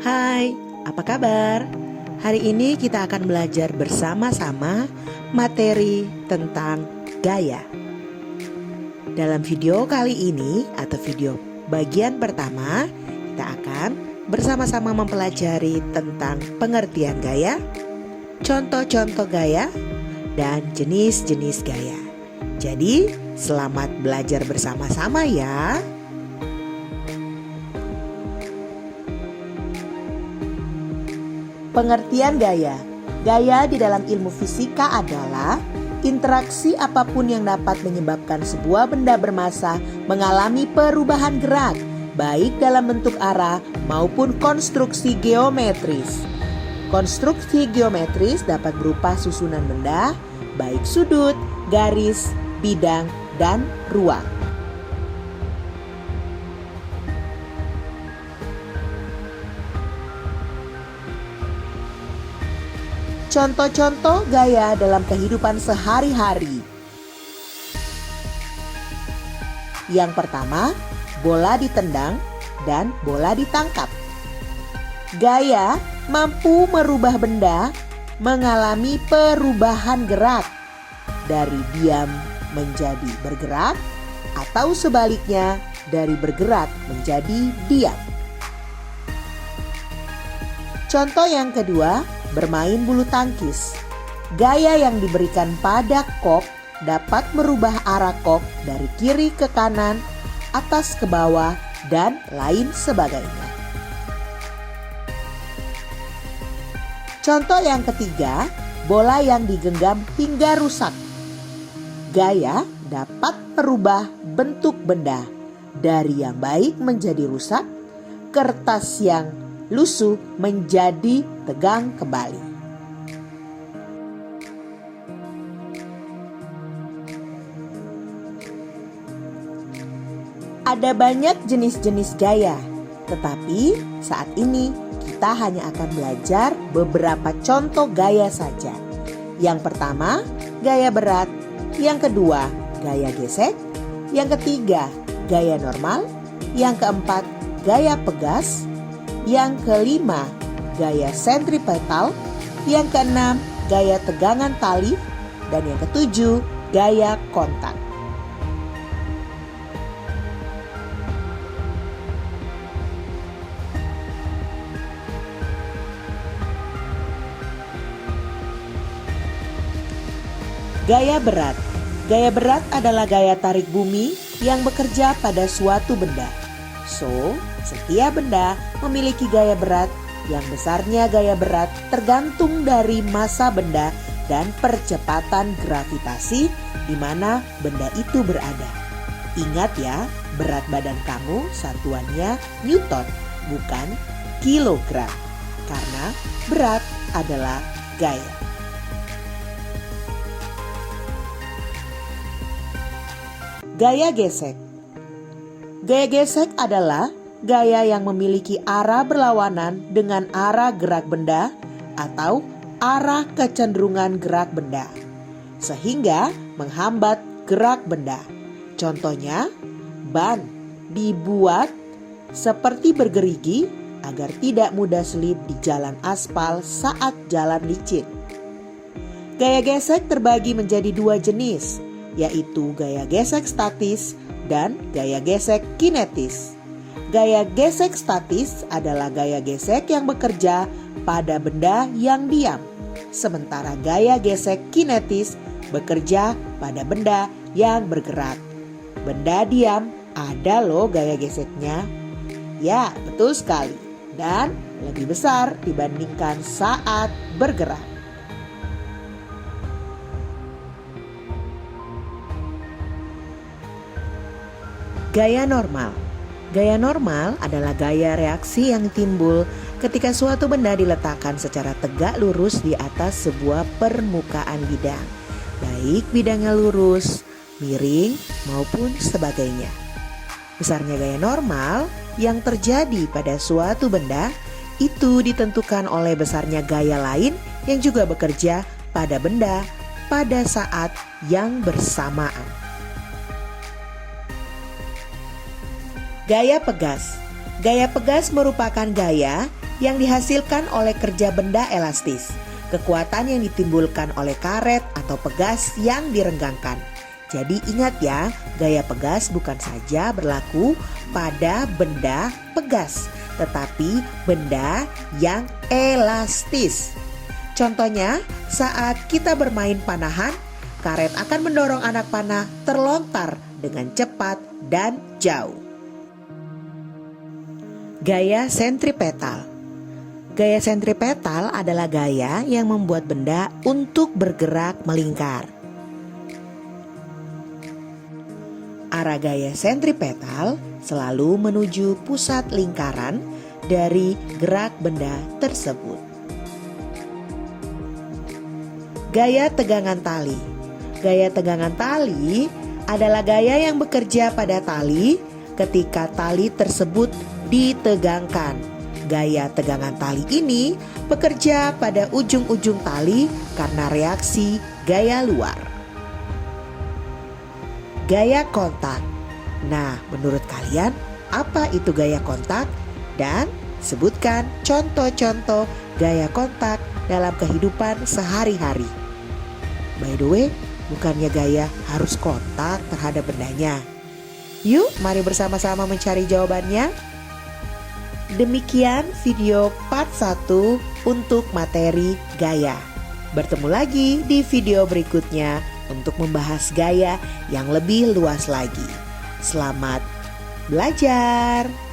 Hai, apa kabar? Hari ini kita akan belajar bersama-sama materi tentang gaya. Dalam video kali ini atau video bagian pertama, kita akan bersama-sama mempelajari tentang pengertian gaya, contoh-contoh gaya, dan jenis-jenis gaya. Jadi, selamat belajar bersama-sama ya. Pengertian gaya. Gaya di dalam ilmu fisika adalah interaksi apapun yang dapat menyebabkan sebuah benda bermassa mengalami perubahan gerak, baik dalam bentuk arah maupun konstruksi geometris. Konstruksi geometris dapat berupa susunan benda, baik sudut, garis, bidang, dan ruang. Contoh-contoh gaya dalam kehidupan sehari-hari. Yang pertama, bola ditendang dan bola ditangkap. Gaya mampu merubah benda mengalami perubahan gerak dari diam menjadi bergerak atau sebaliknya dari bergerak menjadi diam. Contoh yang kedua, bermain bulu tangkis. Gaya yang diberikan pada kok dapat merubah arah kok dari kiri ke kanan, atas ke bawah, dan lain sebagainya. Contoh yang ketiga, bola yang digenggam hingga rusak. Gaya dapat merubah bentuk benda dari yang baik menjadi rusak, kertas yang lusuh menjadi tegang kembali. Ada banyak jenis-jenis gaya, tetapi saat ini kita hanya akan belajar beberapa contoh gaya saja. Yang pertama, gaya berat. Yang kedua, gaya gesek. Yang ketiga, gaya normal. Yang keempat, gaya pegas. Yang kelima, gaya sentripetal. Yang keenam, gaya tegangan tali. Dan yang ketujuh, gaya kontak. Gaya berat. Gaya berat adalah gaya tarik bumi yang bekerja pada suatu benda. So, setiap benda memiliki gaya berat yang besarnya gaya berat tergantung dari massa benda dan percepatan gravitasi di mana benda itu berada. Ingat ya, berat badan kamu satuannya Newton, bukan kilogram. Karena berat adalah gaya. Gaya gesek. Gaya gesek adalah gaya yang memiliki arah berlawanan dengan arah gerak benda atau arah kecenderungan gerak benda, sehingga menghambat gerak benda. Contohnya, ban dibuat seperti bergerigi agar tidak mudah selip di jalan aspal saat jalan licin. Gaya gesek terbagi menjadi dua jenis, yaitu gaya gesek statis dan gaya gesek kinetis. Gaya gesek statis adalah gaya gesek yang bekerja pada benda yang diam, sementara gaya gesek kinetis bekerja pada benda yang bergerak. Benda diam ada loh gaya geseknya. Ya, betul sekali. Dan lebih besar dibandingkan saat bergerak. Gaya normal. Gaya normal adalah gaya reaksi yang timbul ketika suatu benda diletakkan secara tegak lurus di atas sebuah permukaan bidang, baik bidangnya lurus, miring, maupun sebagainya. Besarnya gaya normal yang terjadi pada suatu benda itu ditentukan oleh besarnya gaya lain yang juga bekerja pada benda pada saat yang bersamaan. Gaya pegas. Gaya pegas merupakan gaya yang dihasilkan oleh kerja benda elastis, kekuatan yang ditimbulkan oleh karet atau pegas yang direnggangkan. Jadi ingat ya, gaya pegas bukan saja berlaku pada benda pegas, tetapi benda yang elastis. Contohnya, saat kita bermain panahan, karet akan mendorong anak panah terlontar dengan cepat dan jauh. Gaya sentripetal. Gaya sentripetal adalah gaya yang membuat benda untuk bergerak melingkar. Arah gaya sentripetal selalu menuju pusat lingkaran dari gerak benda tersebut. Gaya tegangan tali. Gaya tegangan tali adalah gaya yang bekerja pada tali ketika tali tersebut ditegangkan. Gaya tegangan tali ini bekerja pada ujung-ujung tali karena reaksi gaya luar. Gaya kontak. Nah, menurut kalian apa itu gaya kontak? Dan sebutkan contoh-contoh gaya kontak dalam kehidupan sehari-hari. By the way, bukannya gaya harus kontak terhadap bendanya. Yuk, mari bersama-sama mencari jawabannya. Demikian video part 1 untuk materi gaya. Bertemu lagi di video berikutnya untuk membahas gaya yang lebih luas lagi. Selamat belajar!